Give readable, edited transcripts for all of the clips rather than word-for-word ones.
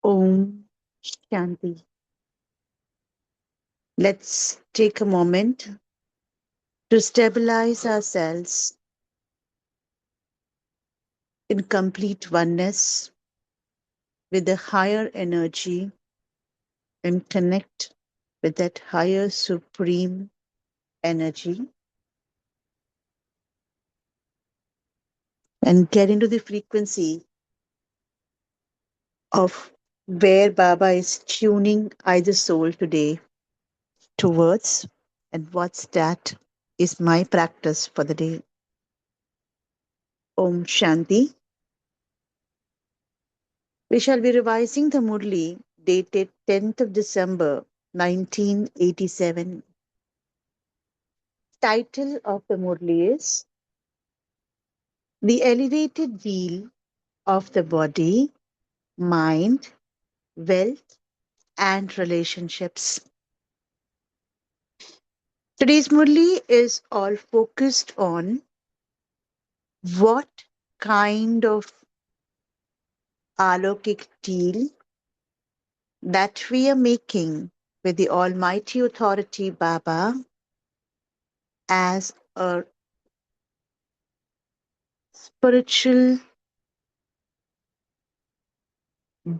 Om Shanti. Let's take a moment to stabilize ourselves in complete oneness with the higher energy and connect with that higher supreme energy and get into the frequency of where Baba is tuning either soul today towards, and what's that is my practice for the day. Om Shanti. We shall be revising the Murli dated 10th of December 1987. Title of the Murli is The Elevated Wheel of the Body, Mind, Wealth and Relationships. Today's Murli is all focused on what kind of alokik deal that we are making with the Almighty Authority Baba as a spiritual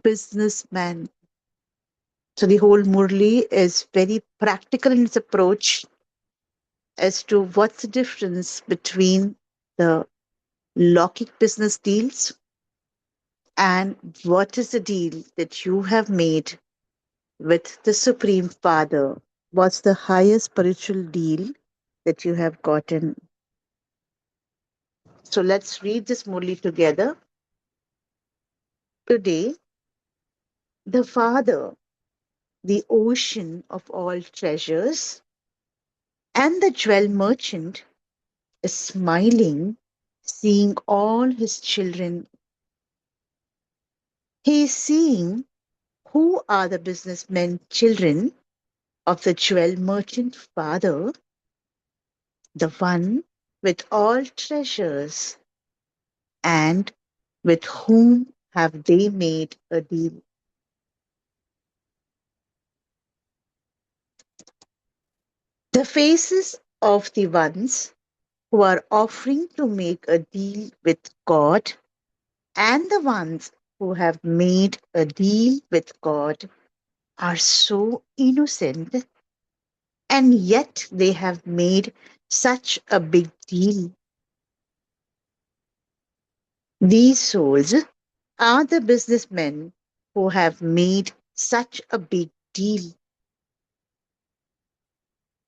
businessman. So the whole Murli is very practical in its approach as to what's the difference between the Lokik business deals and what is the deal that you have made with the Supreme Father. What's the highest spiritual deal that you have gotten? So let's read this Murli together. Today, the Father, the ocean of all treasures, and the jewel merchant is smiling, seeing all his children. He is seeing who are the businessmen children of the jewel merchant father, the one with all treasures, and with whom have they made a deal. The faces of the ones who are offering to make a deal with God and the ones who have made a deal with God are so innocent, and yet they have made such a big deal. These souls are the businessmen who have made such a big deal.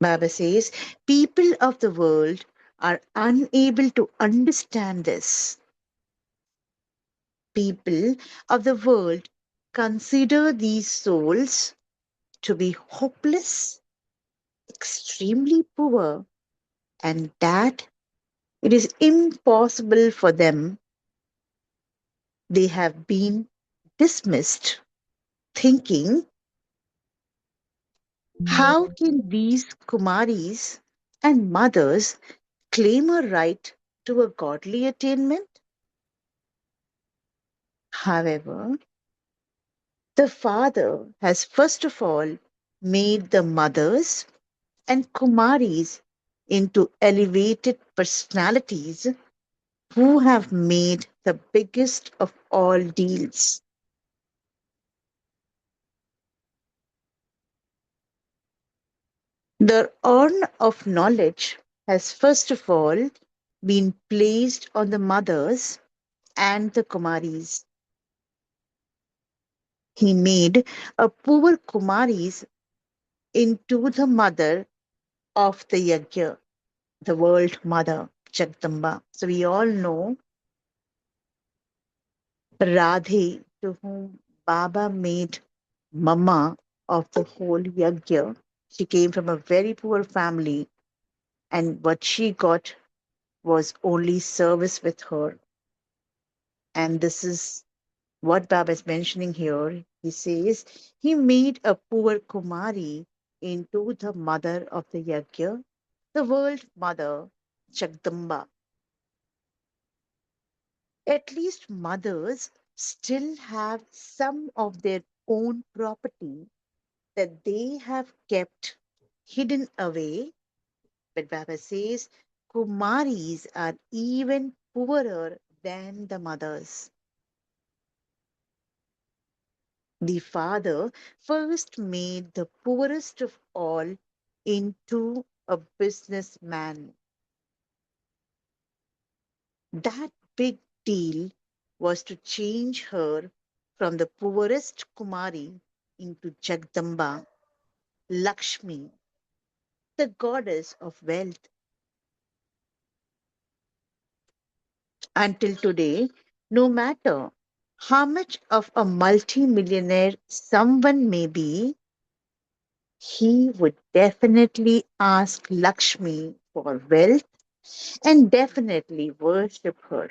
Baba says people of the world are unable to understand this. People of the world consider these souls to be hopeless, extremely poor, and that it is impossible for them. They have been dismissed, thinking, how can these Kumaris and mothers claim a right to a godly attainment? However, the Father has first of all made the mothers and Kumaris into elevated personalities who have made the biggest of all deals. The urn of knowledge has first of all been placed on the mothers and the Kumaris. He made a poor Kumaris into the mother of the Yajna, the world mother, Jagdamba. So we all know Radhe, to whom Baba made Mama of the whole Yajna. She came from a very poor family, and what she got was only service with her. And this is what Baba is mentioning here. He says he made a poor Kumari into the mother of the Yajna, the world mother, Jagdamba. At least mothers still have some of their own property that they have kept hidden away. But Baba says Kumaris are even poorer than the mothers. The father first made the poorest of all into a businessman. That big deal was to change her from the poorest Kumari into Jagdamba, Lakshmi, the goddess of wealth. Until today, no matter how much of a multi-millionaire someone may be, he would definitely ask Lakshmi for wealth and definitely worship her.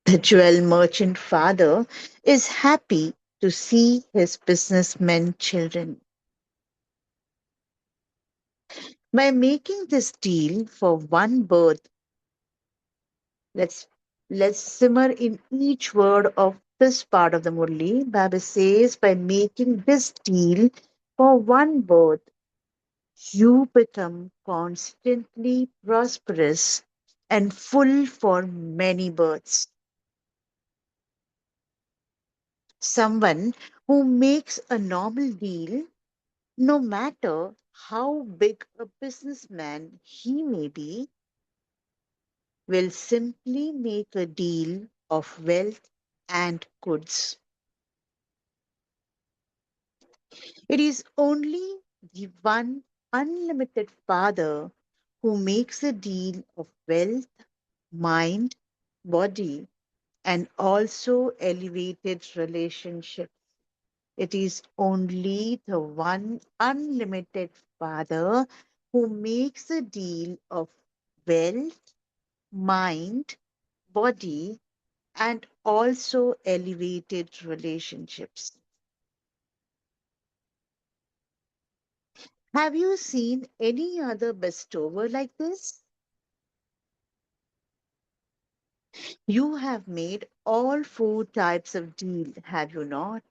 The jewel merchant father is happy to see his businessmen children. By making this deal for one birth, let's let's simmer in each word of this part of the Murli. Baba says, by making this deal for one birth, you become constantly prosperous and full for many births. Someone who makes a normal deal, no matter how big a businessman he may be, will simply make a deal of wealth and goods. It is only the one unlimited Father who makes a deal of wealth, mind, body, and also elevated relationships. It is only the one unlimited Father who makes a deal of wealth, mind, body, and also elevated relationships. Have you seen any other bestower like this? You have made all four types of deal, have you not?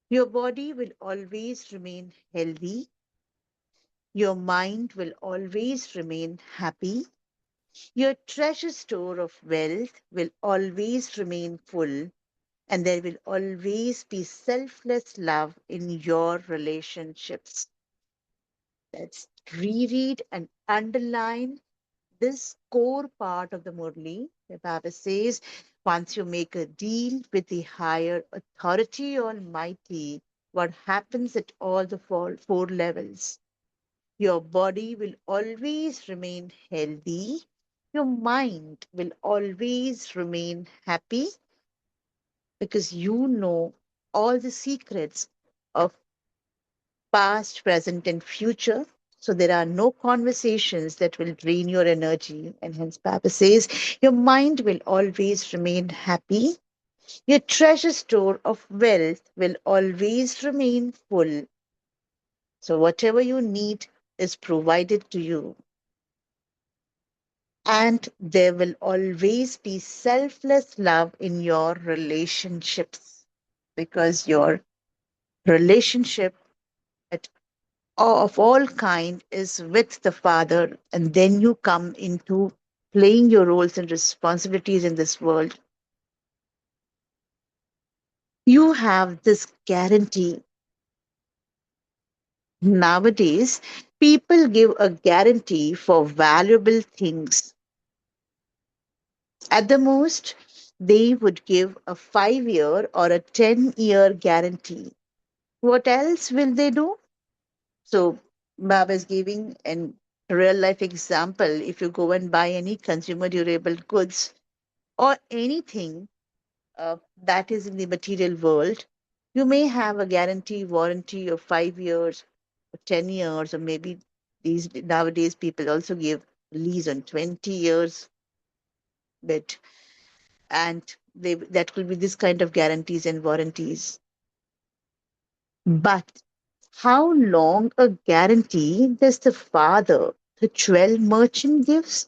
Your body will always remain healthy. Your mind will always remain happy. Your treasure store of wealth will always remain full, and there will always be selfless love in your relationships. Let's reread and underline this core part of the Murli. The Baba says, once you make a deal with the higher authority, Almighty, what happens at all the four levels? Your body will always remain healthy. Your mind will always remain happy because you know all the secrets of past, present, and future. So there are no conversations that will drain your energy. And hence, Papa says, your mind will always remain happy. Your treasure store of wealth will always remain full. So whatever you need is provided to you. And there will always be selfless love in your relationships because your relationship at of all kind is with the Father, and then you come into playing your roles and responsibilities in this world. You have this guarantee. Nowadays, people give a guarantee for valuable things. At the most, they would give a 5 year or a 10-year guarantee. What else will they do? So, Baba is giving an real life example. If you go and buy any consumer durable goods or anything that is in the material world, you may have a guarantee warranty of 5 years, or 10 years, or maybe these nowadays people also give lease on 20 years. But and that will be this kind of guarantees and warranties. But how long a guarantee does the father, the jewel merchant, gives?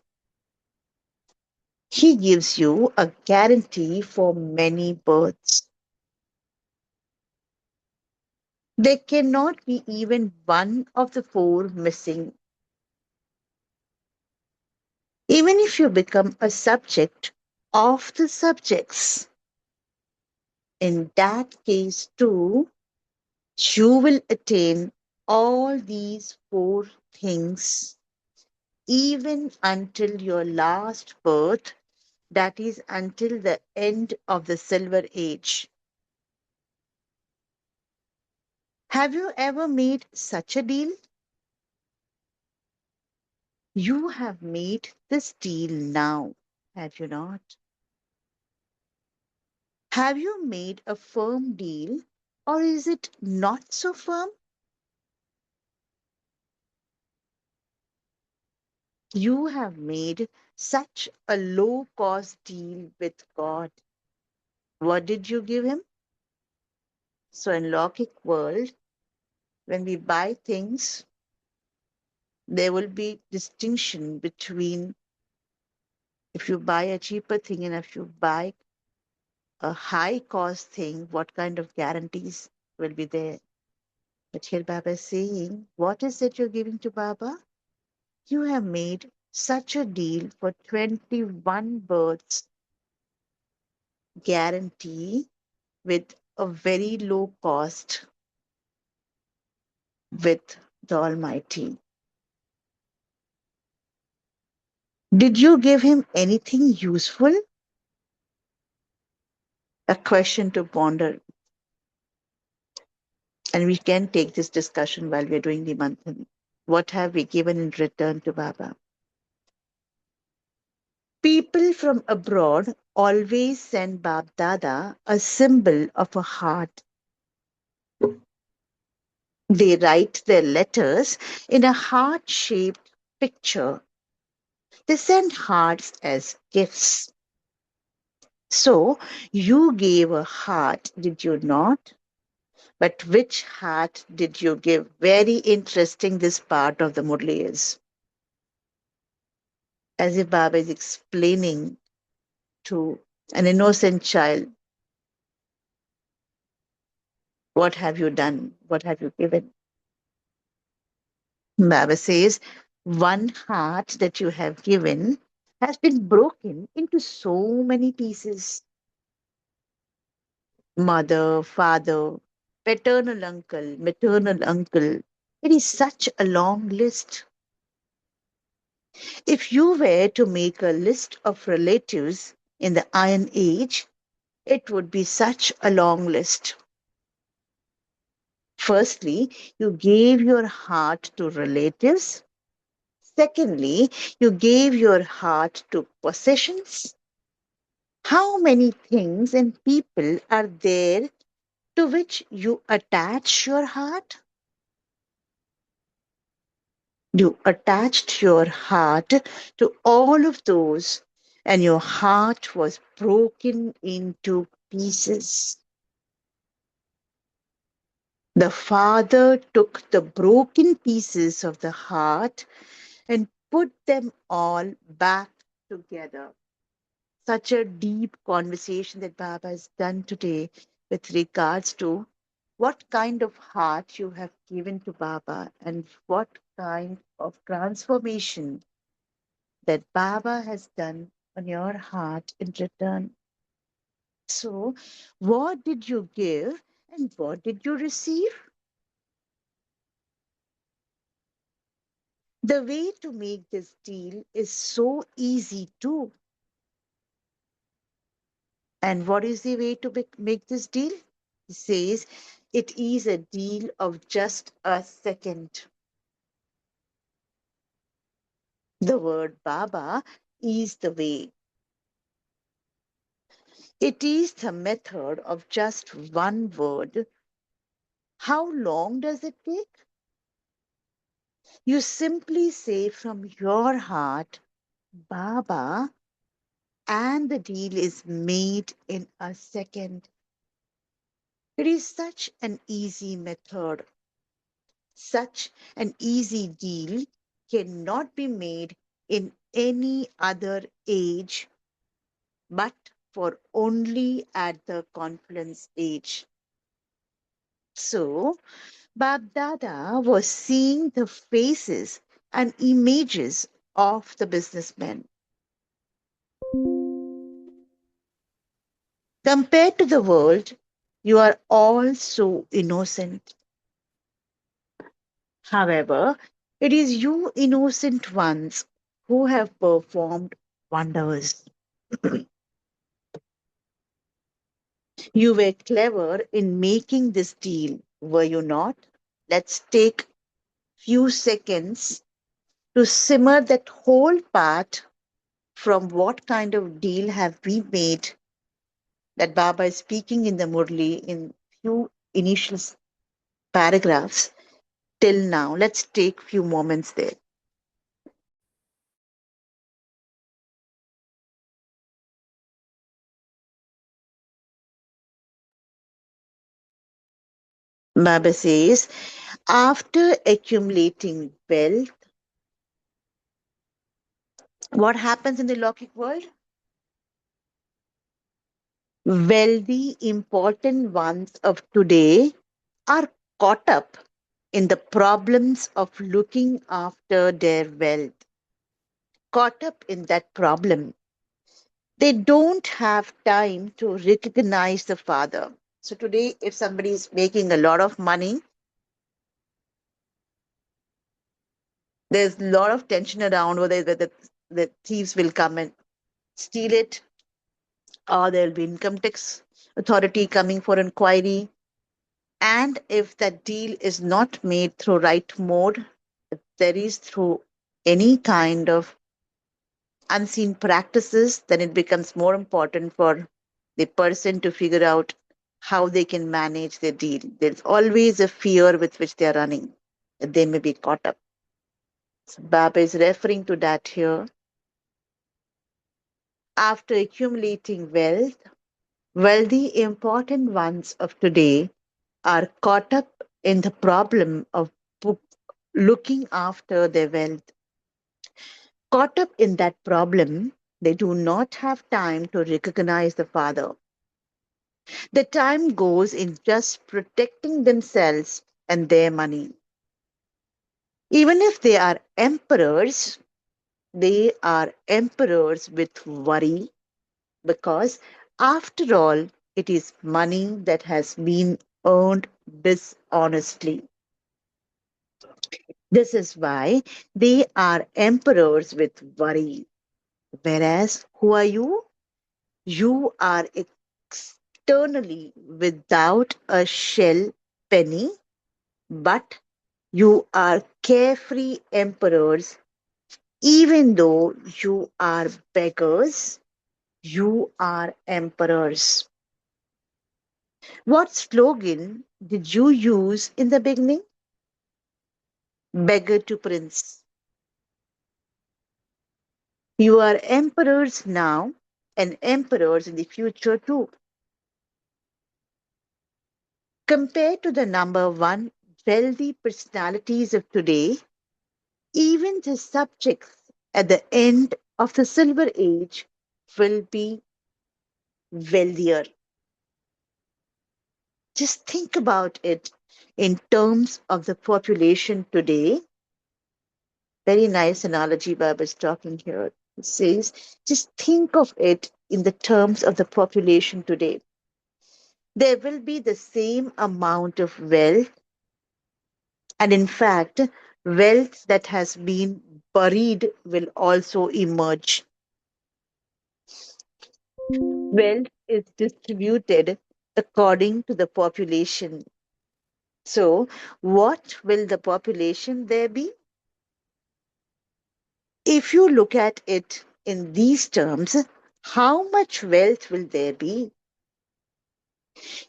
He gives you a guarantee for many births. There cannot be even one of the four missing. Even if you become a subject of the subjects, in that case too, you will attain all these four things even until your last birth, that is, until the end of the Silver Age. Have you ever made such a deal? You have made this deal now, have you not? Have you made a firm deal, or is it not so firm? You have made such a low cost deal with God. What did you give him? So in Lockic world, when we buy things, there will be distinction between if you buy a cheaper thing and if you buy a high cost thing, what kind of guarantees will be there. But here Baba is saying, what is it you're giving to Baba? You have made such a deal for 21 births guarantee with a very low cost with the Almighty. Did you give him anything useful? A question to ponder. And we can take this discussion while we're doing the manthan. What have we given in return to Baba? People from abroad always send Bab Dada a symbol of a heart. They write their letters in a heart shaped picture. They send hearts as gifts. So you gave a heart, did you not? But which heart did you give? Very interesting, this part of the Murli is. As if Baba is explaining to an innocent child, what have you done? What have you given? Baba says, one heart that you have given has been broken into so many pieces. Mother, father, paternal uncle, maternal uncle. It is such a long list. If you were to make a list of relatives in the Iron Age, it would be such a long list. Firstly, you gave your heart to relatives. Secondly, you gave your heart to possessions. How many things and people are there to which you attach your heart? You attached your heart to all of those, and your heart was broken into pieces. The Father took the broken pieces of the heart and put them all back together. Such a deep conversation that Baba has done today with regards to what kind of heart you have given to Baba and what kind of transformation that Baba has done on your heart in return. So, what did you give and what did you receive? The way to make this deal is so easy too. And what is the way to make this deal? He says it is a deal of just a second. The word Baba is the way. It is the method of just one word. How long does it take? You simply say from your heart, Baba, and the deal is made in a second. It is such an easy method. Such an easy deal cannot be made in any other age but for only at the confidence age. So, Babdada was seeing the faces and images of the businessmen. Compared to the world, you are all so innocent. However, it is you innocent ones who have performed wonders. You were clever in making this deal, were you not? Let's take few seconds to simmer that whole part from what kind of deal have we made that Baba is speaking in the Murli in few initial paragraphs till now. Let's take few moments there. Baba says, after accumulating wealth, what happens in the Lokik world? Wealthy, important ones of today are caught up in the problems of looking after their wealth, caught up in that problem. They don't have time to recognize the father. So today, if somebody is making a lot of money, there's a lot of tension around whether the thieves will come and steal it, or there'll be income tax authority coming for inquiry. And if that deal is not made through right mode, if there is through any kind of unseen practices, then it becomes more important for the person to figure out how they can manage their deal. There's always a fear with which they are running, that they may be caught up. So Baba is referring to that here. After accumulating wealth, wealthy important ones of today are caught up in the problem of looking after their wealth. Caught up in that problem, they do not have time to recognize the father. The time goes in just protecting themselves and their money. Even if they are emperors with worry because, after all, it is money that has been earned dishonestly. This is why they are emperors with worry. Whereas, who are you? You are externally without a shell penny, but you are carefree emperors. Even though you are beggars, you are emperors. What slogan did you use in the beginning? Beggar to prince. You are emperors now and emperors in the future too. Compared to the number one wealthy personalities of today, even the subjects at the end of the Silver Age will be wealthier. Just think about it in terms of the population today. Very nice analogy Baba is talking here. It says, just think of it in the terms of the population today. There will be the same amount of wealth, and in fact, wealth that has been buried will also emerge. Wealth is distributed according to the population. So, what will the population there be? If you look at it in these terms, how much wealth will there be?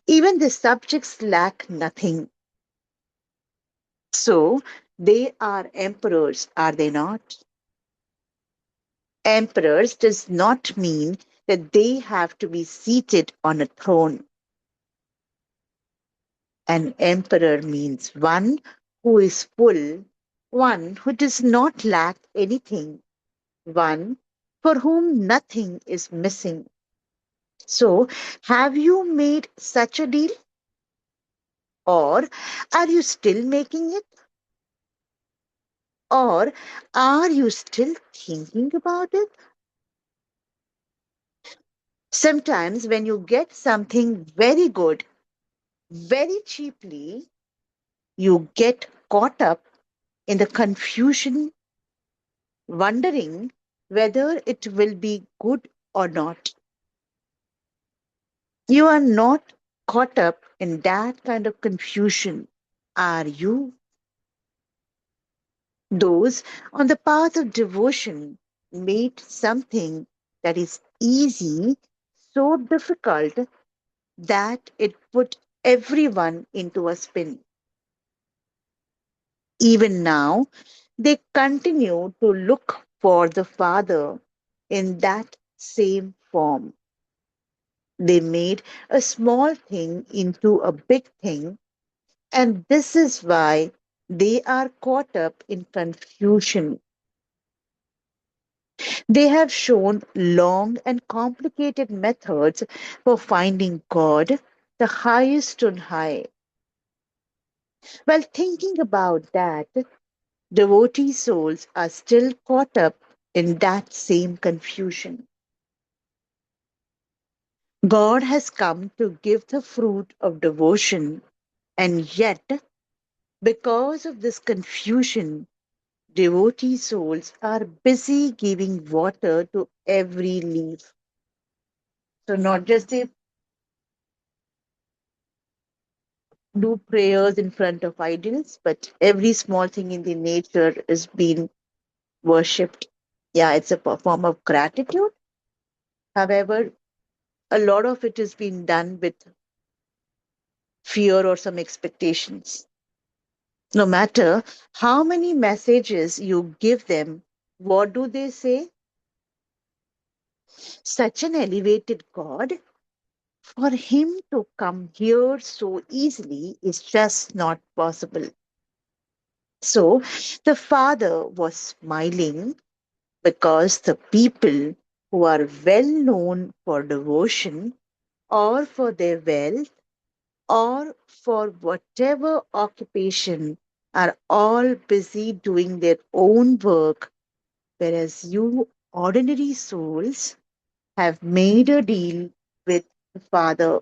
Even the subjects lack nothing. So, they are emperors, are they not? Emperors does not mean that they have to be seated on a throne. An emperor means one who is full, one who does not lack anything, one for whom nothing is missing. So, have you made such a deal, or are you still making it, or are you still thinking about it? Sometimes, when you get something very good very cheaply, you get caught up in the confusion, wondering whether it will be good or not. You are not caught up in that kind of confusion, are you? Those on the path of devotion made something that is easy so difficult that it put everyone into a spin. Even now, they continue to look for the Father in that same form. They made a small thing into a big thing, and this is why they are caught up in confusion. They have shown long and complicated methods for finding God, the highest on high. While thinking about that, devotee souls are still caught up in that same confusion. God has come to give the fruit of devotion, and yet, because of this confusion, devotee souls are busy giving water to every leaf. So, not just they do prayers in front of idols, but every small thing in the nature is being worshipped. Yeah, it's a form of gratitude. However, a lot of it is being done with fear or some expectations. No matter how many messages you give them, what do they say? Such an elevated God, for him to come here so easily is just not possible. So the father was smiling because the people who are well known for devotion or for their wealth or for whatever occupation are all busy doing their own work, whereas you ordinary souls have made a deal with the Father.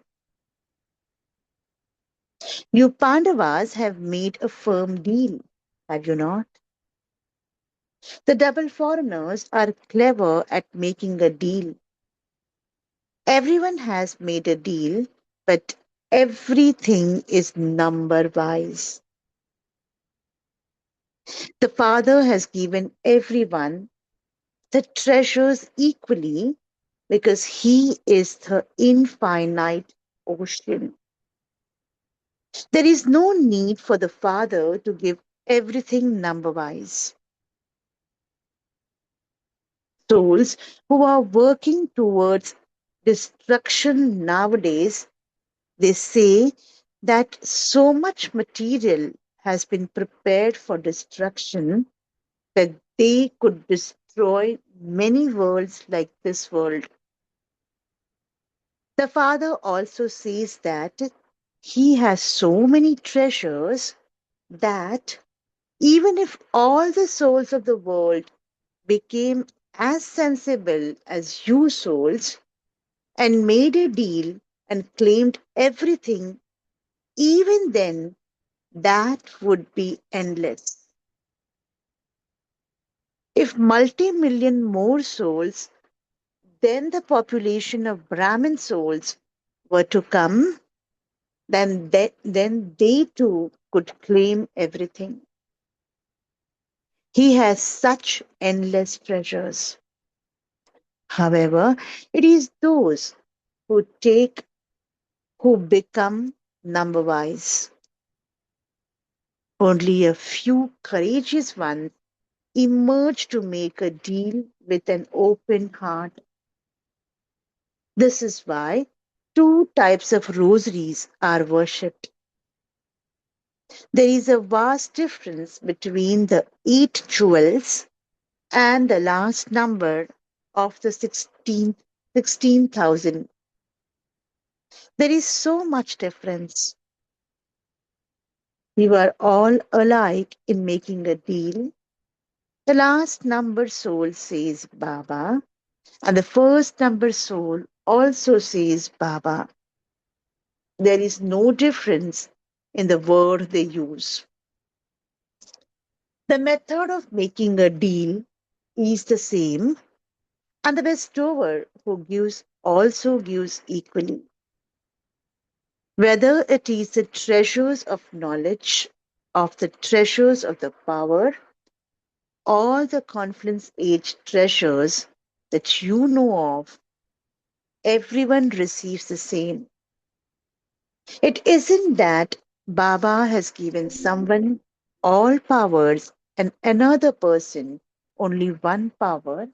You Pandavas have made a firm deal, have you not? The double foreigners are clever at making a deal. Everyone has made a deal, but everything is number wise. The Father has given everyone the treasures equally because He is the infinite ocean. There is no need for the Father to give everything number wise. Souls who are working towards destruction nowadays, they say that so much material has been prepared for destruction that they could destroy many worlds like this world. The Father also says that He has so many treasures that even if all the souls of the world became as sensible as you souls and made a deal and claimed everything, even then that would be endless. If multi million more souls than the population of Brahmin souls were to come, then they too could claim everything. He has such endless treasures. However, it is those who become number wise. Only a few courageous ones emerge to make a deal with an open heart. This is why two types of rosaries are worshipped. There is a vast difference between the eight jewels and the last number of the 16,000. There is so much difference. You are all alike in making a deal. The last number soul says Baba, and the first number soul also says Baba. There is no difference in the word they use. The method of making a deal is the same, and the bestower who gives also gives equally. Whether it is the treasures of knowledge, of the treasures of the power, or the confluence age treasures that you know of, everyone receives the same. It isn't that Baba has given someone all powers and another person only one power,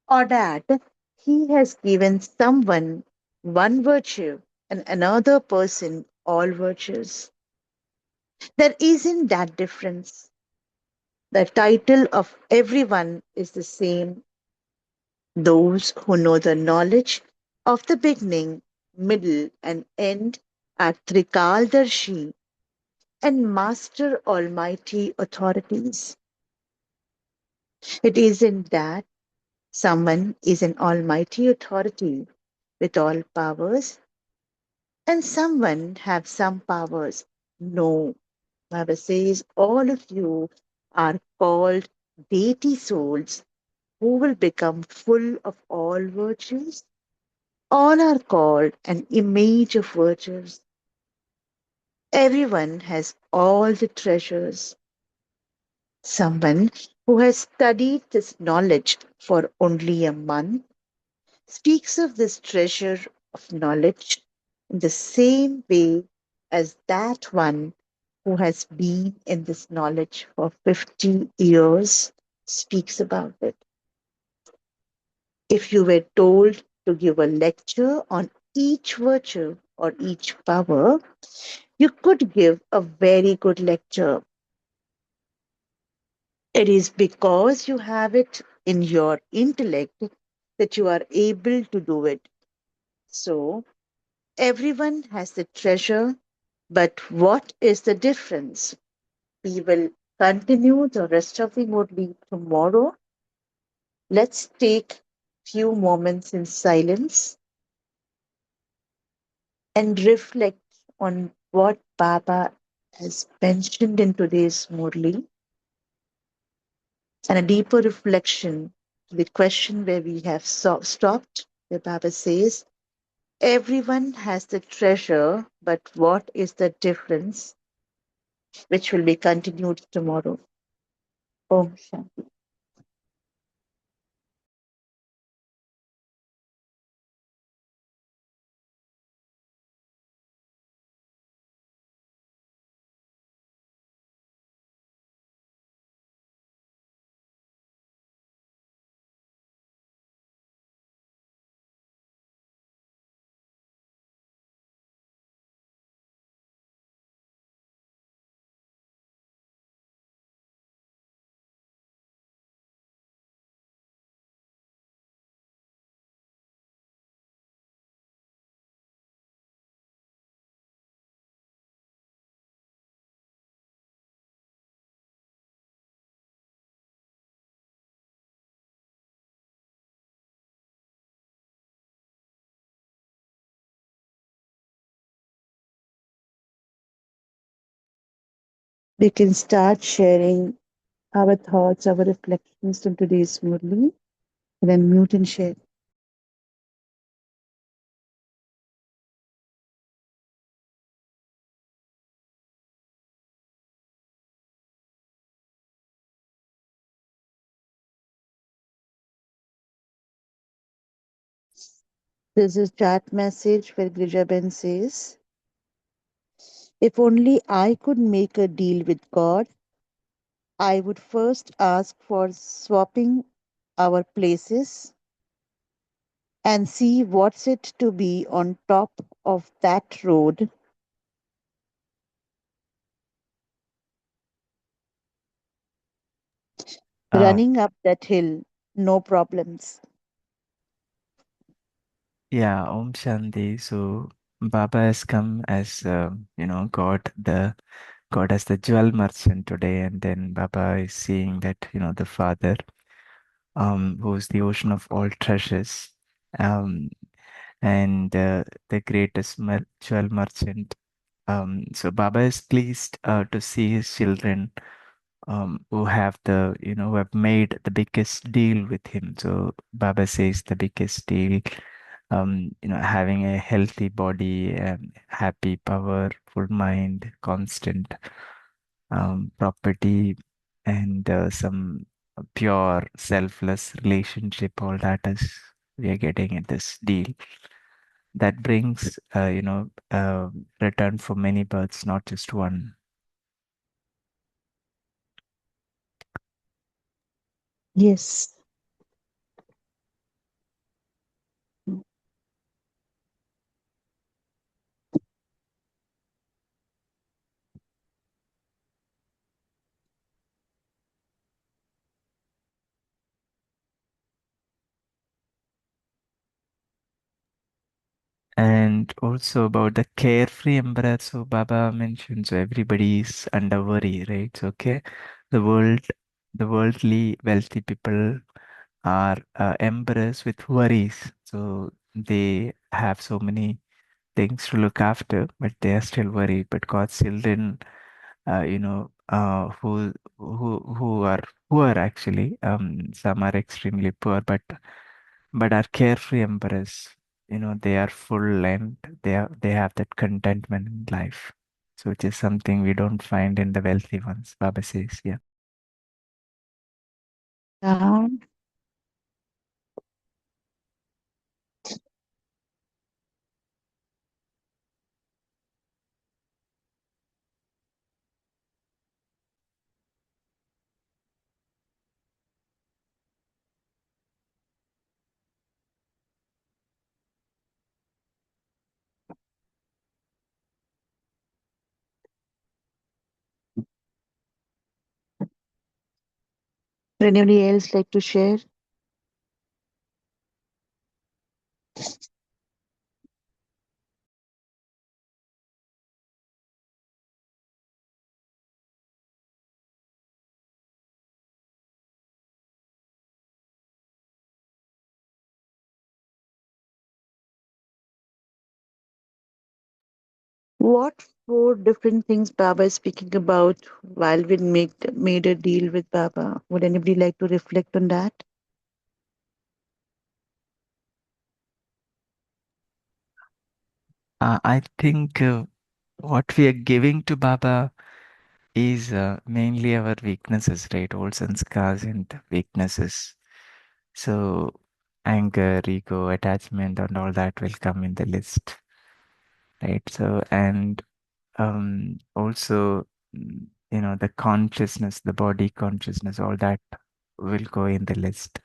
or that he has given someone one virtue and another person all virtues. There isn't that difference. The title of everyone is the same. Those who know the knowledge of the beginning, middle, and end are Trikaldarshi and master almighty authorities. It isn't that someone is an almighty authority with all powers and someone have some powers. No, Baba says all of you are called deity souls who will become full of all virtues. All are called an image of virtues. Everyone has all the treasures. Someone who has studied this knowledge for only a month speaks of this treasure of knowledge in the same way as that one who has been in this knowledge for 50 years speaks about it. If you were told to give a lecture on each virtue or each power, you could give a very good lecture. It is because you have it in your intellect that you are able to do it. So, everyone has the treasure, but what is the difference? We will continue the rest of the Murli tomorrow. Let's take few moments in silence and reflect on what Baba has mentioned in today's Murli and a deeper reflection to the question where we have stopped, where Baba says, everyone has the treasure, but what is the difference? Which will be continued tomorrow. Om Shanti. We can start sharing our thoughts, our reflections on today's Murli, and then mute and share. This is chat message where Grijaben says, if only I could make a deal with God, I would first ask for swapping our places and see what's it to be on top of that road, Uh, running up that hill, no problems. yeah, Om Shanti. So, Baba has come as God as the jewel merchant today, and then Baba is seeing that the Father, who is the ocean of all treasures, um, and the greatest jewel merchant. So Baba is pleased to see his children who have who have made the biggest deal with him. So Baba says the biggest deal, having a healthy body and happy, powerful mind, constant property, and some pure, selfless relationship. All that is we are getting in this deal. That brings, return for many births, not just one. Yes. And also about the carefree emperor, so Baba mentioned, so everybody is under worry, right? So, okay, the world, the worldly wealthy people are embarrassed with worries. So they have so many things to look after, but they are still worried. But God's children, who are poor actually, some are extremely poor, but are carefree emperors. They are full and they have that contentment in life. So which is something we don't find in the wealthy ones, Baba says. Yeah. Yeah. Would anybody else like to share? What four different things Baba is speaking about while we made a deal with Baba? Would anybody like to reflect on that? I think what we are giving to Baba is mainly our weaknesses, right? Old sanskars and weaknesses. So anger, ego, attachment, and all that will come in the list, right? So and also, the consciousness, the body consciousness, all that will go in the list.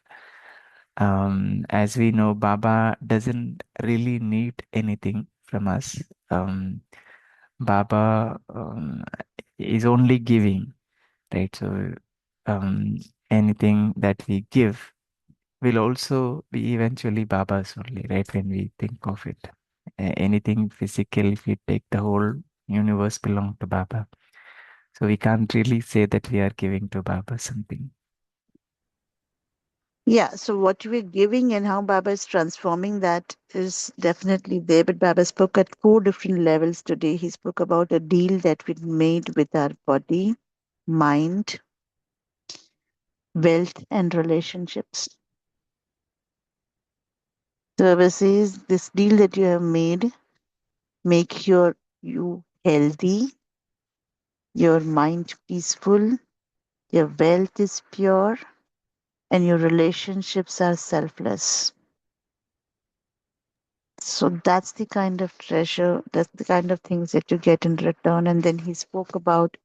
As we know, Baba doesn't really need anything from us. Baba is only giving, right? So um, anything that we give will also be eventually Baba's only, right? When we think of it, anything physical, if we take the whole universe belong to Baba. So we can't really say that we are giving to Baba something. Yeah, so what we're giving and how Baba is transforming that is definitely there. But Baba spoke at four different levels today. He spoke about a deal that we made with our body, mind, wealth, and relationships. So Baba says this deal that you have made make you healthy, your mind peaceful, your wealth is pure, and your relationships are selfless. So that's the kind of treasure, that's the kind of things that you get in return. And then he spoke about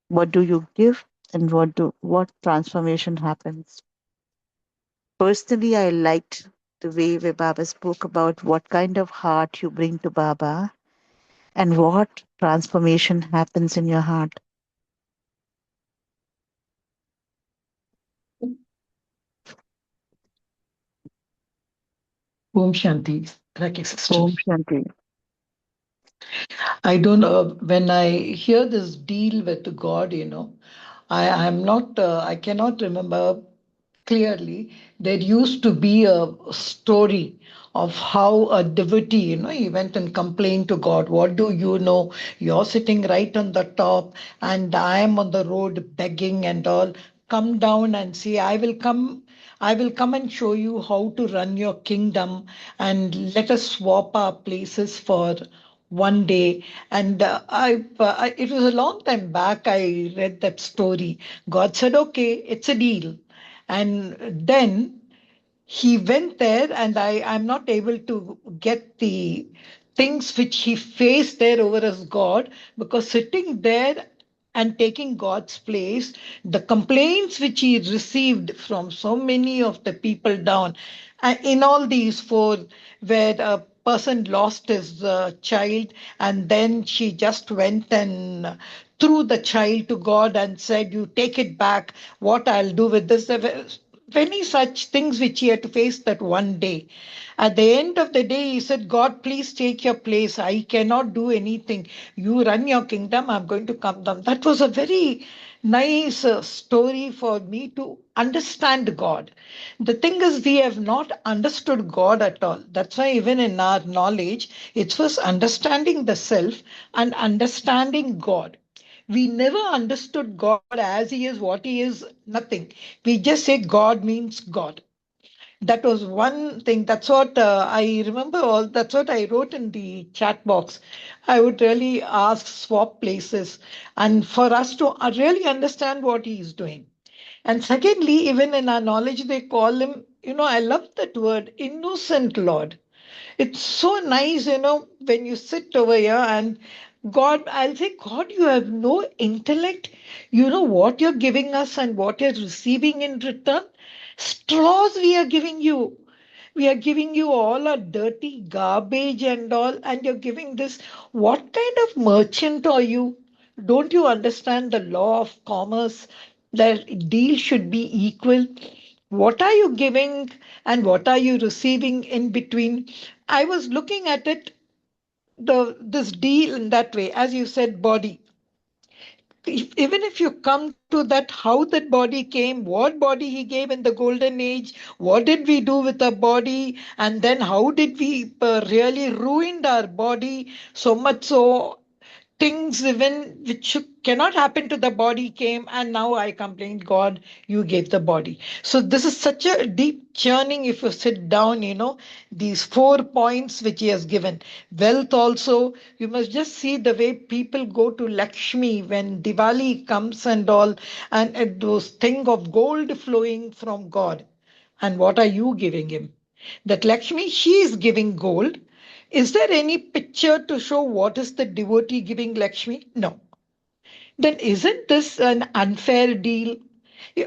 what do you give and what transformation happens. Personally, I liked the way where Baba spoke about what kind of heart you bring to Baba and what transformation happens in your heart. Om Shanti, Rakhi Om sister. Shanti. I don't know. When I hear this deal with God, I'm not, I cannot remember clearly. There used to be a story of how a devotee, he went and complained to God. What do you know? You're sitting right on the top, and I am on the road begging and all. Come down and see. I will come and show you how to run your kingdom, and let us swap our places for one day. And it was a long time back I read that story. God said, okay, it's a deal. And then he went there, and I'm not able to get the things which he faced there over as God, because sitting there and taking God's place, the complaints which he received from so many of the people down, in all these four, where a person lost his child, and then she just went and threw the child to God and said, you take it back, what I'll do with this. There were many such things which he had to face that one day. At the end of the day, he said, God, please take your place. I cannot do anything. You run your kingdom. I'm going to come down. That was a very nice story for me to understand God. The thing is, we have not understood God at all. That's why, even in our knowledge, it's first understanding the self and understanding God. We never understood God as He is, what He is, nothing. We just say God means God. That was one thing. That's what I remember. All that's what I wrote in the chat box. I would really ask swap places, and for us to really understand what He is doing. And secondly, even in our knowledge, they call Him. I love that word, innocent Lord. It's so nice, when you sit over here and God, I'll say, God, you have no intellect. You know what you're giving us and what you're receiving in return? Straws we are giving you. We are giving you all our dirty garbage and all, and you're giving this. What kind of merchant are you? Don't you understand the law of commerce? That deal should be equal. What are you giving and what are you receiving in between? I was looking at it, this deal in that way, as you said, body. Even if you come to that, how that body came, what body he gave in the golden age, what did we do with the body, and then how did we really ruined our body so much so things even which cannot happen to the body came, and now I complained, God, you gave the body. So this is such a deep churning. If you sit down, these 4 points which he has given. Wealth also, you must just see the way people go to Lakshmi when Diwali comes and all, and those thing of gold flowing from God. And what are you giving him? That Lakshmi, she is giving gold. Is there any picture to show what is the devotee giving Lakshmi? No. Then isn't this an unfair deal?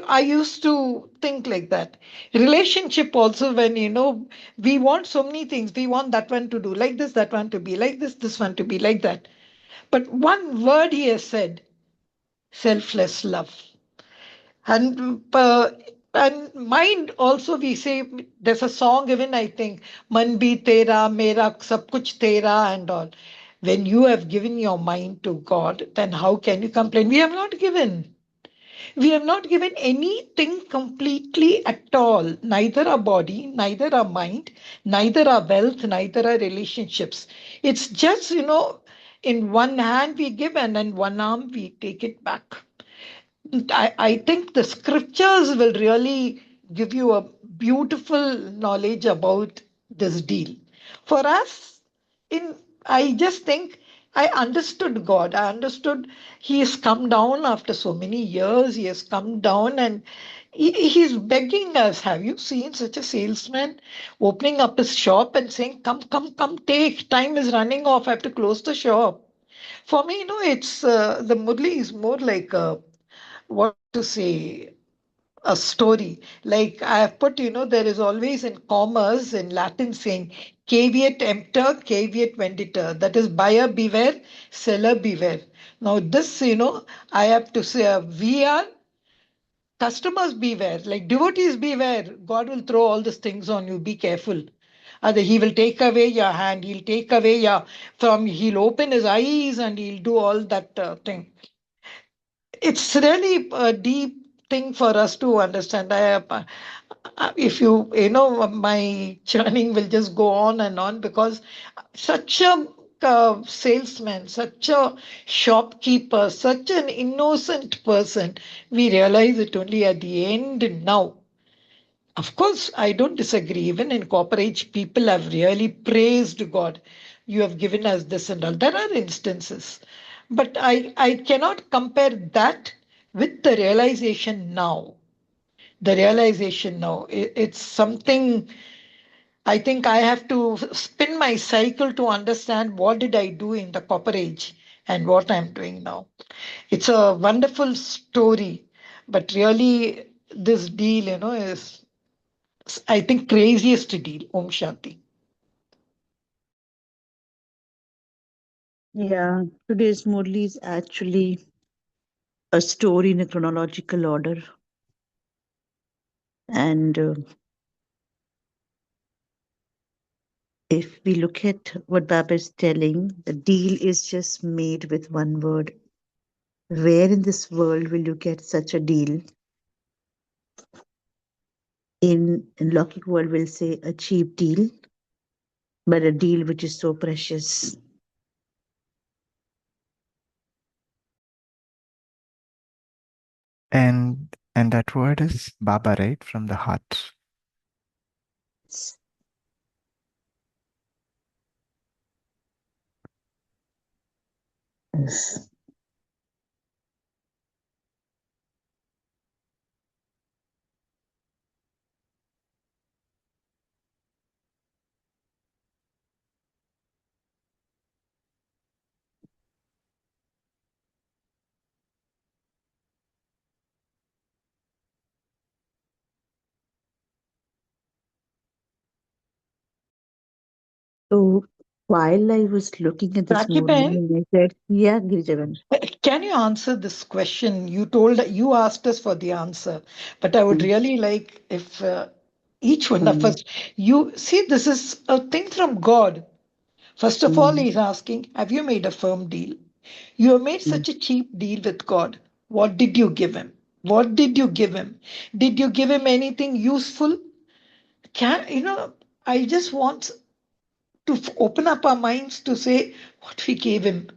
I used to think like that. Relationship also, when we want so many things. We want that one to do like this, that one to be like this one to be like that. But one word he has said, selfless love. And mind also, we say, there's a song even, I think, man bhi tera mera sab kuch tera and all. When you have given your mind to God, then how can you complain? We have not given anything completely at all, neither our body, neither our mind, neither our wealth, neither our relationships. It's just, in one hand we give, and in one arm we take it back. I think the scriptures will really give you a beautiful knowledge about this deal. For us, in I just think I understood God. I understood He has come down after so many years. He has come down, and He's begging us. Have you seen such a salesman opening up his shop and saying, come, come, come, take. Time is running off. I have to close the shop. For me, it's the Murli is more like what to say, a story. Like I have put, there is always in commerce in Latin saying, caveat emptor, caveat venditor. That is, buyer beware, seller beware. Now, this, I have to say, we are customers beware, like devotees beware. God will throw all these things on you. Be careful. He will take away your hand, he'll take away your he'll open his eyes and he'll do all that thing. It's really a deep thing for us to understand. If you know, my churning will just go on and on, because such a salesman, such a shopkeeper, such an innocent person, we realize it only at the end now. Of course, I don't disagree. Even in corporate, people have really praised God. You have given us this and all. There are instances. But I cannot compare that with the realization now. The realization now. It's something I think I have to spin my cycle to understand what did I do in the copper age and what I'm doing now. It's a wonderful story, but really this deal, is I think craziest deal. Om Shanti. Yeah, today's Murli is actually a story in a chronological order. And if we look at what Baba is telling, the deal is just made with one word. Where in this world will you get such a deal? In Logic world, we'll say a cheap deal, but a deal which is so precious. And that word is Baba, right? From the heart. Yes. So while I was looking at this Rakiben, Murli, I said, yeah, Girijavan. can you answer this question? You asked us for the answer, but I would Mm, really like if each one of mm, us, you see, this is a thing from God. First of all, mm, he's asking, have you made a firm deal? You have made mm. such a cheap deal with God. What did you give him? What did you give him? Did you give him anything useful? I just want to open up our minds to say what we gave him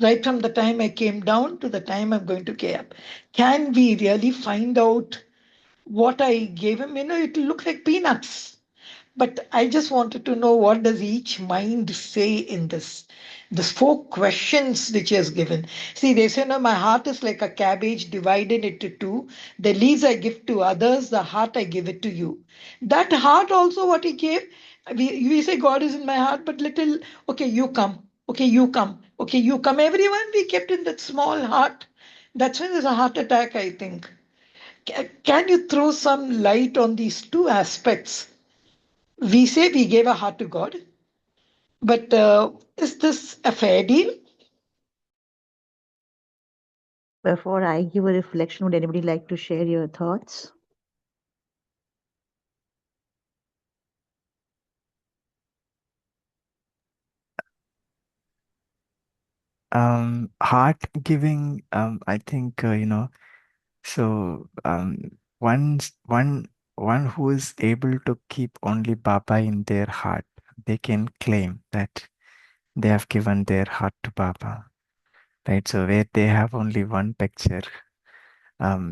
right from the time I came down to the time I'm going to get up. Can we really find out what I gave him? It'll look like peanuts. But I just wanted to know, what does each mind say in this? These four questions which he has given. See, they say, no, my heart is like a cabbage divided into two. The leaves I give to others, the heart I give it to you. That heart also, what he gave, we say God is in my heart, but little, okay, you come, okay, you come, okay, you come. Everyone we kept in that small heart. That's when there's a heart attack, I think. Can you throw some light on these two aspects? We say we gave a heart to God, but is this a fair deal? Before I give a reflection, would anybody like to share your thoughts? Heart giving, I think, so one who is able to keep only Baba in their heart, they can claim that they have given their heart to Baba, right? So where they have only one picture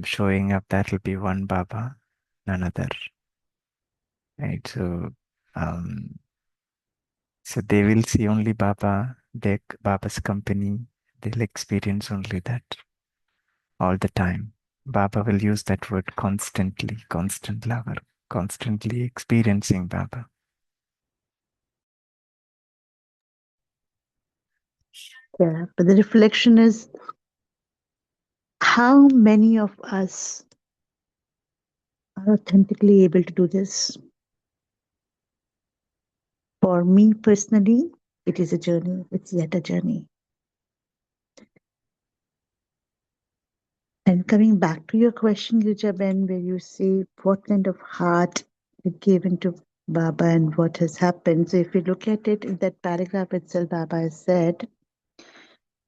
showing up, that will be one Baba, none other, right? Um, so they will see only Baba, their Baba's company. They'll experience only that all the time. Baba will use that word constantly, constant lover, constantly experiencing Baba. Yeah, but the reflection is how many of us are authentically able to do this? For me personally, it is a journey. It's yet a journey. And coming back to your question, Richa Ben, where you say what kind of heart you gave into Baba and what has happened. So if you look at it in that paragraph itself, Baba has said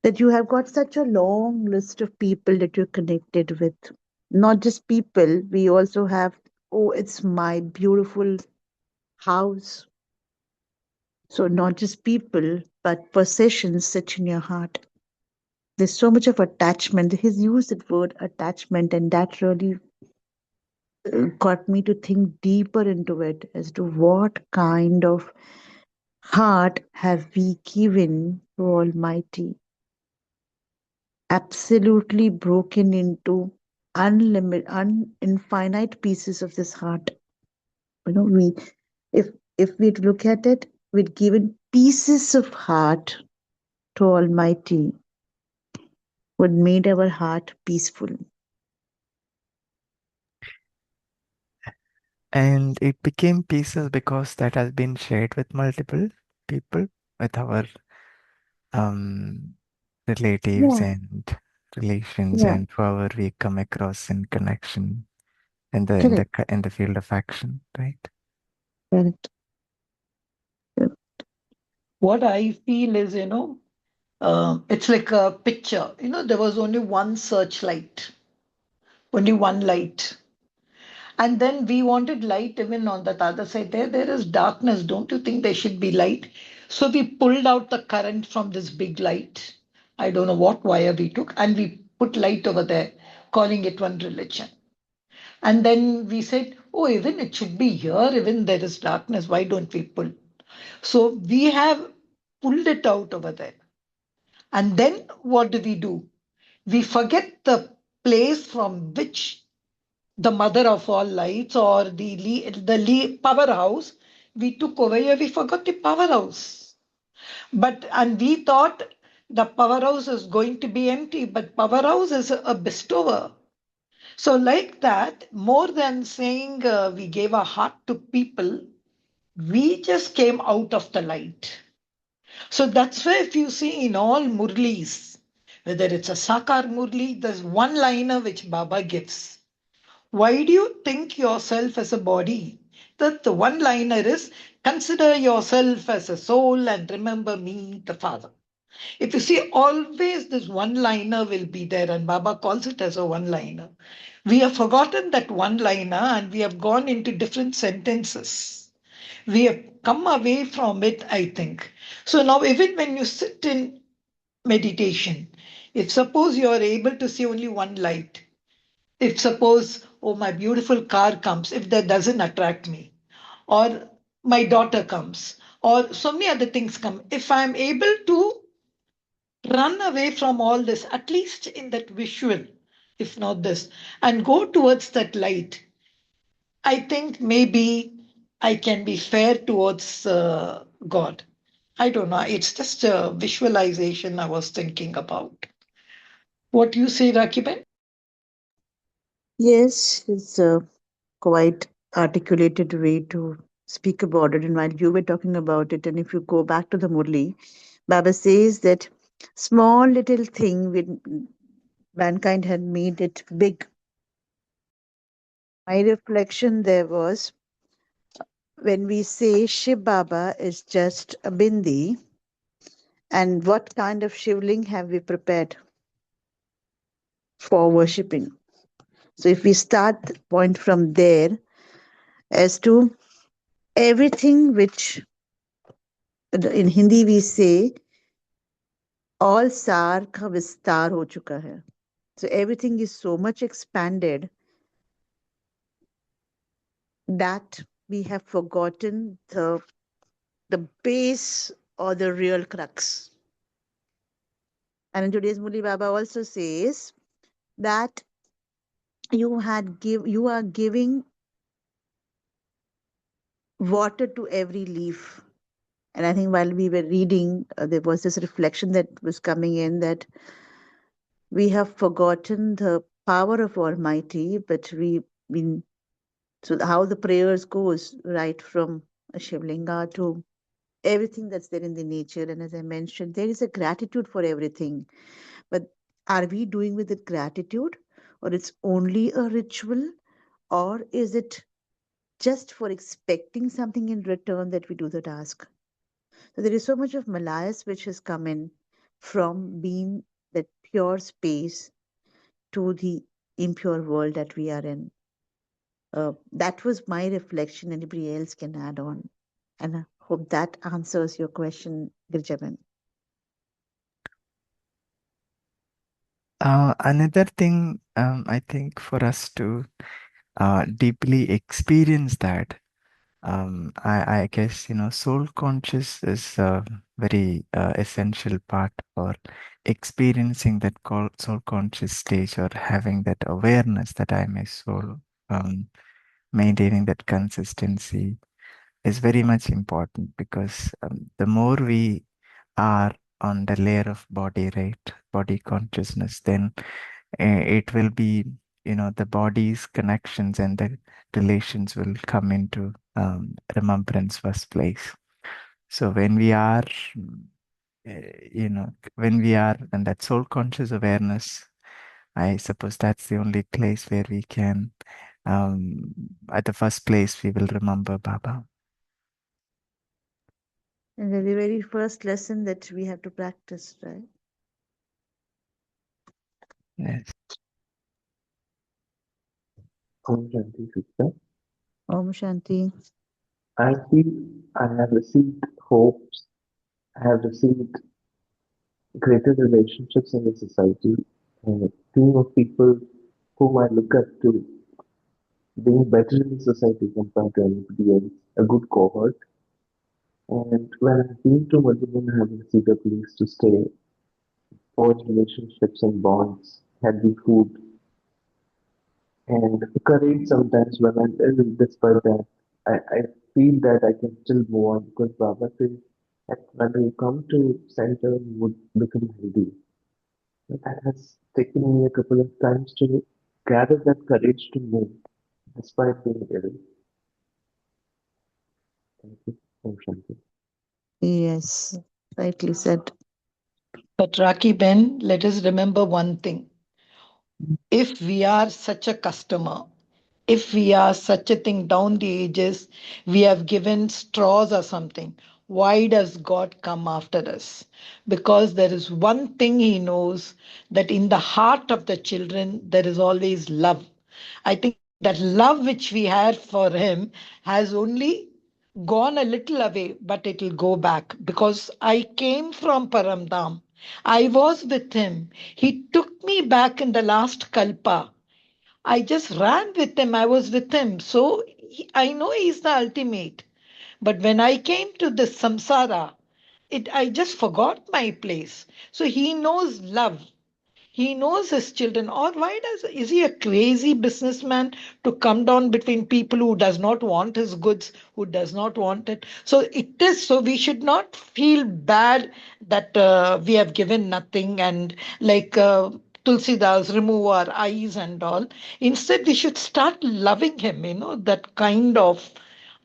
that you have got such a long list of people that you're connected with. Not just people, we also have, oh, it's my beautiful house. So not just people, but possessions sit in your heart. There's so much of attachment. He's used the word attachment, and that really got me to think deeper into it as to what kind of heart have we given to Almighty, absolutely broken into infinite pieces of this heart. We, if we look at it, we've given pieces of heart to Almighty, what made our heart peaceful. And it became pieces because that has been shared with multiple people, with our um, relatives Yeah, and relations, yeah, and whoever we come across in connection in the correct, in the field of action, right? correct. What I feel is, it's like a picture. There was only one searchlight, only one light. And then we wanted light even on that other side. There is darkness. Don't you think there should be light? So we pulled out the current from this big light. I don't know what wire we took, and we put light over there, calling it one religion. And then we said, oh, even it should be here, even there is darkness. Why don't we pull? So we have pulled it out over there. And then what do? We forget the place from which the mother of all lights or the powerhouse we took over here. We forgot the powerhouse. And we thought the powerhouse is going to be empty, but powerhouse is a bestower. So, like that, more than saying we gave our heart to people, we just came out of the light. So that's why if you see in all Murlis, whether it's a Sakar Murli, there's one liner which Baba gives. Why do you think yourself as a body? The one liner is consider yourself as a soul and remember me, the Father. If you see, always this one liner will be there, and Baba calls it as a one liner. We have forgotten that one liner and we have gone into different sentences. We have come away from it, I think. So now, even when you sit in meditation, if suppose you are able to see only one light, if suppose, oh, my beautiful car comes, if that doesn't attract me, or my daughter comes, or so many other things come, if I'm able to run away from all this, at least in that visual, if not this, and go towards that light, I think maybe I can be fair towards God. I don't know. It's just a visualization I was thinking about. What you say, Rakiben? Yes, it's a quite articulated way to speak about it. And while you were talking about it, and if you go back to the Murli, Baba says that small little thing when mankind had made it big. My reflection there was when we say Shiv Baba is just a bindi, and what kind of shivling have we prepared for worshipping? So if we start the point from there as to everything which in Hindi we say all सार का विस्तार हो चुका है. So everything is so much expanded that we have forgotten the base or the real crux. And in today's Murli Baba also says that you are giving water to every leaf. And I think while we were reading, there was this reflection that was coming in that we have forgotten the power of Almighty, but we so how the prayers goes right from a Shivlinga to everything that's there in the nature. And as I mentioned, there is a gratitude for everything. But are we doing with it gratitude, or it's only a ritual, or is it just for expecting something in return that we do the task. So there is so much of malayas which has come in from being that pure space to the impure world that we are in. That was my reflection. Anybody else can add on. And I hope that answers your question, Girjaban. Another thing, I think for us to deeply experience that, I guess, soul conscious is a very essential part for experiencing that soul conscious stage, or having that awareness that I am a soul. Maintaining that consistency is very much important, because the more we are on the layer of body, right, body consciousness, then it will be, the body's connections and the relations will come into remembrance first place. So when we are, when we are in that soul conscious awareness, I suppose that's the only place where we can, at the first place, we will remember Baba. And the very first lesson that we have to practice, right? Yes. Om Shanti Sister. Om Shanti. I feel I have received hopes, I have received greater relationships in the society, and a team of people whom I look up to being better in the society compared to anybody else, a good cohort. And when I've been to Madhuban, I have received a place to stay, forge relationships and bonds, healthy food, and courage sometimes when I'm ill. Despite that, I feel that I can still move on because Baba says that when you come to center, you would become healthy. And that has taken me a couple of times to gather that courage to move despite being ill. Thank you. Om Shanti. Yes, rightly said. But Raki Ben, let us remember one thing. If we are such a customer, if we are such a thing down the ages, we have given straws or something, why does God come after us? Because there is one thing He knows, that in the heart of the children, there is always love. I think that love which we had for Him has only gone a little away, but it will go back, because I came from Paramdam. I was with Him. He took me back in the last Kalpa. I just ran with him. I was with him. So I know he's the ultimate. But when I came to this samsara, I just forgot my place. So he knows love. He knows his children. Or why is he a crazy businessman to come down between people who does not want his goods, who does not want it? So it is. So we should not feel bad that we have given nothing, and like Tulsidas remove our eyes and all. Instead, we should start loving him. That kind of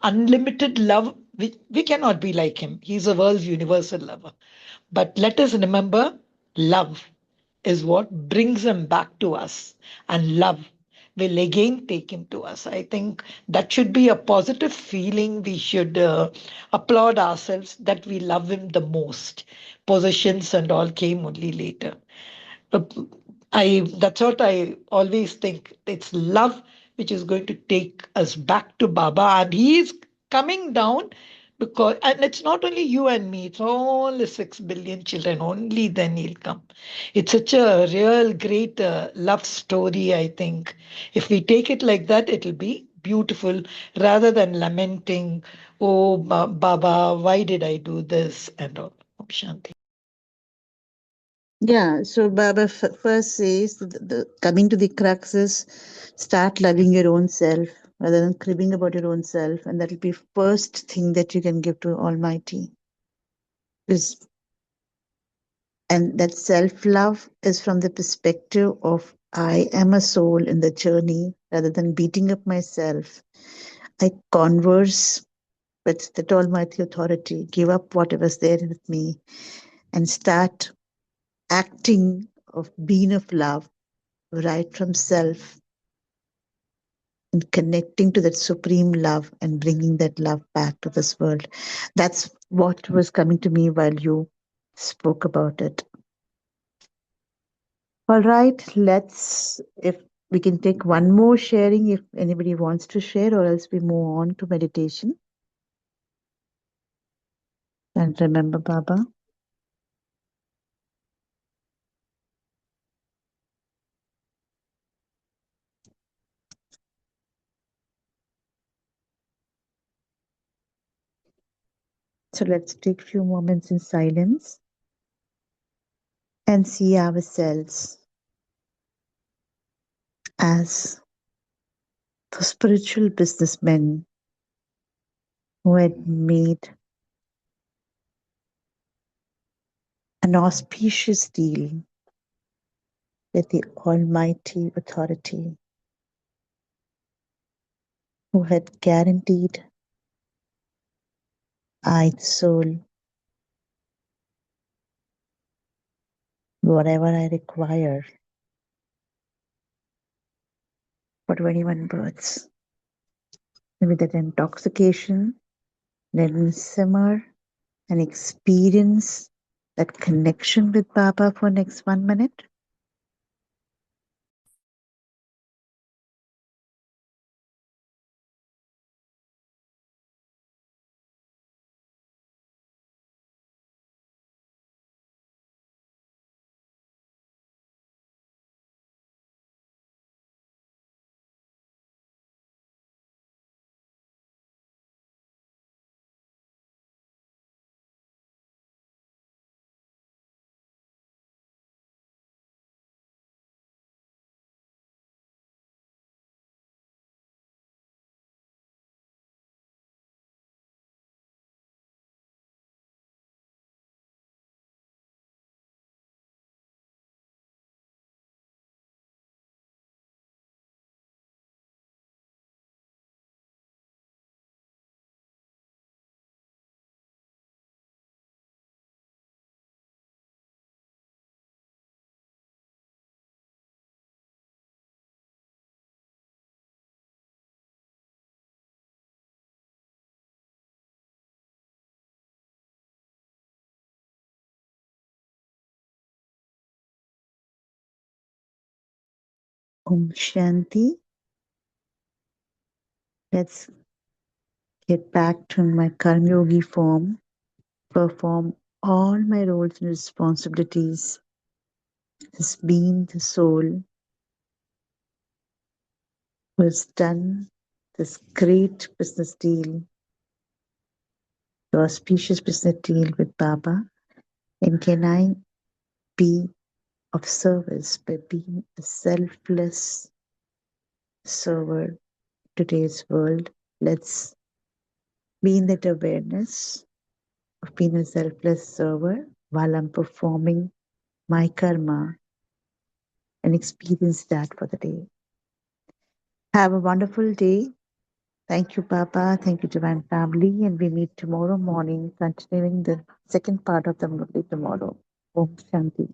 unlimited love. We cannot be like him. He's a world's universal lover. But let us remember, love is what brings him back to us, and love will again take him to us. I think that should be a positive feeling. We should applaud ourselves that we love him the most. Possessions and all came only later. But that's what I always think. It's love which is going to take us back to Baba, and he is coming down, because, and it's not only you and me, it's all the 6 billion children. Only then he'll come. It's such a real great love story, I think. If we take it like that, it'll be beautiful, rather than lamenting, oh, Baba, why did I do this and all. Om Shanti. Yeah, so Baba first says the coming to the crux is start loving your own self rather than cribbing about your own self, and that'll be first thing that you can give to Almighty. Is and that self love is from the perspective of I am a soul in the journey rather than beating up myself. I converse with that Almighty authority, give up whatever's there with me, and start acting of being of love right from self. and connecting to that supreme love and bringing that love back to this world. That's what was coming to me while you spoke about it. All right, let's, if we can take one more sharing, if anybody wants to share, or else we move on to meditation. And remember, Baba. So let's take a few moments in silence and see ourselves as the spiritual businessmen who had made an auspicious deal with the Almighty Authority, who had guaranteed I, the soul, whatever I require for 21 births. Maybe that intoxication, let me simmer and experience that connection with Baba for next 1 minute. Om Shanti. Let's get back to my Karma Yogi form, perform all my roles and responsibilities as being the soul who has done this great business deal, the auspicious business deal with Baba. And can I be of service by being a selfless server in today's world? Let's be in that awareness of being a selfless server while I'm performing my karma and experience that for the day. Have a wonderful day. Thank you, Papa. Thank you, Divine Family. And we meet tomorrow morning, continuing the second part of the Murli tomorrow. Om Shanti.